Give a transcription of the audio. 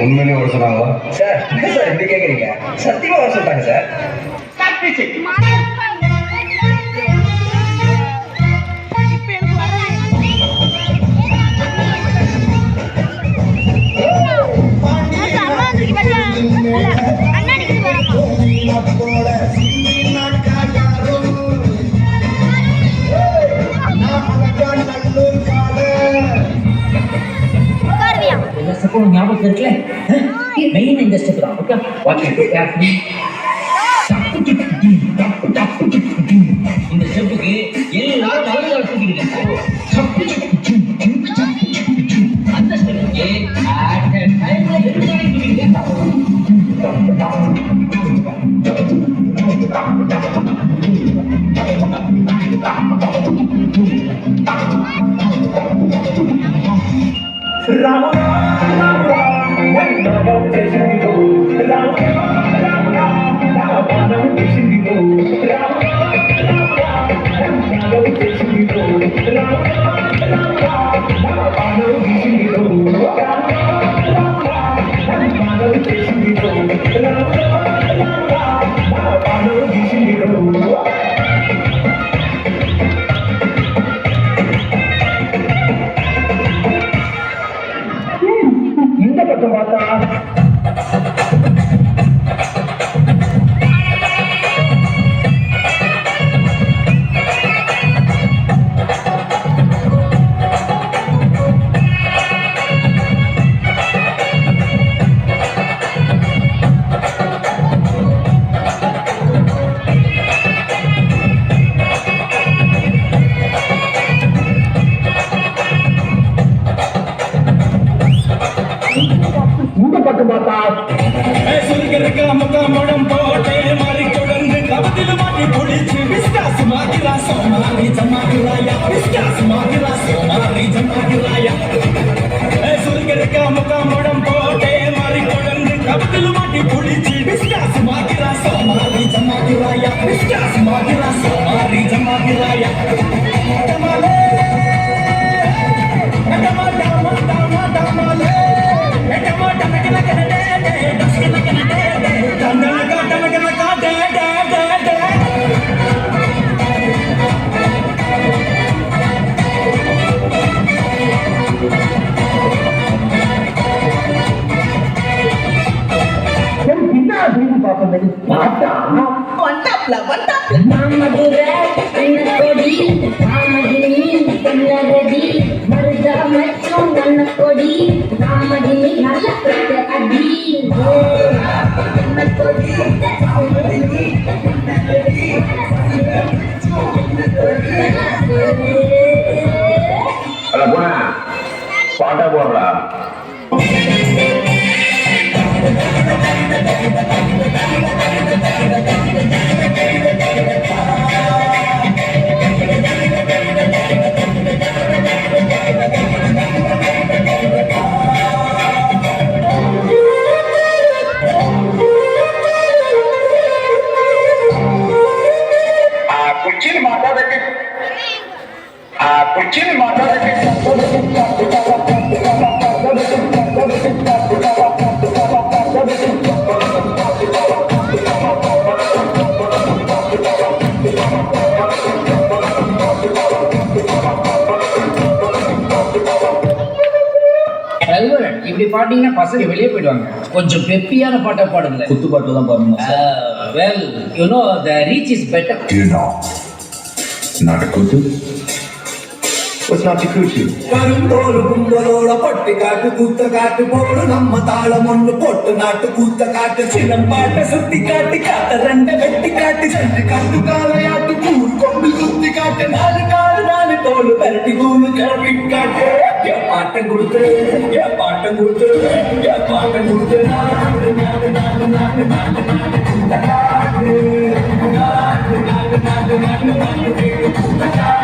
உண்மையிலே வர சொன்னாங்களா சார்? என்ன சார் இப்படி கேட்குறீங்க? சத்தியமா வர சொல்லிட்டாங்க சார். ஞாபகம் இருக்குல்ல, மெயின் இந்த ஸ்டெப் தான். Okay, watch it carefully. இந்த ஸ்டெப்புக்கு எல்லாரும் வலதுகால தூக்கிடுங்க. அந்த ஸ்டெப்புக்கு அட் a டைம்ல ரெண்டு காலை தூக்கிடுங்க. இந்த பக்கம் பார்த்தா இந்த பக்கம் பார்த்தா முகம் போட்டே மாறி தொடர்ந்து கவத்தில மாட்டி பிடிச்சு விஸ்காசு மாகிறா சோமாரி ஜமாகிறாயா விஸ்காசு மாகிறா சோமாரி ஜமாகிறாயா சுருங்கிருக்க முகம் போட்டே மாறி தொடர்ந்து கவத்தில மாட்டி பிடிச்சு விஸ்காசு மாகிறா சோமாரி ஜமாகிறாயா விஸ்காசு மாகிறா சோமாரி ஜமாகிறாயா டமாலே டமா டமா டமா டமாலே டமா டமா டமா பாட்டா போடுறா कुछ माता देखे இப்படி பாட்டீங்கன்னா பசங்க வெளியே போயிடுவாங்க. கொஞ்சம் பெப்பியான பாட்டா பாடுங்க. குத்து பாட்டு தான் பாருங்க. Well you know the reach is better. You know, not a kutu. What's not a kutu? கருந்தோடு கும்பலோட பட்டு காட்டு கூத்த காட்டு போடு நம்ம தாளம் ஒண்ணு போட்டு நாட்டு கூத்த காட்டு சிலம்பாட்ட சுத்தி காட்டு காத்த ரெண்ட வெட்டி காட்டு சென்று காட்டு காலையாட்டு கூறு கொண்டு சுத்தி காட்டு நாலு காடு நாலு தோடு பரட்டி கூறு கிளம்பி காட்டு பாட்டம் கொடுத்து பாட்டம் கொடுத்து பாட்டம் கொடுத்து நாடு நாடு நாடு நாடு நாடு நாடு நாடு நாடு நாடு நாடு நாடு நாடு நாடு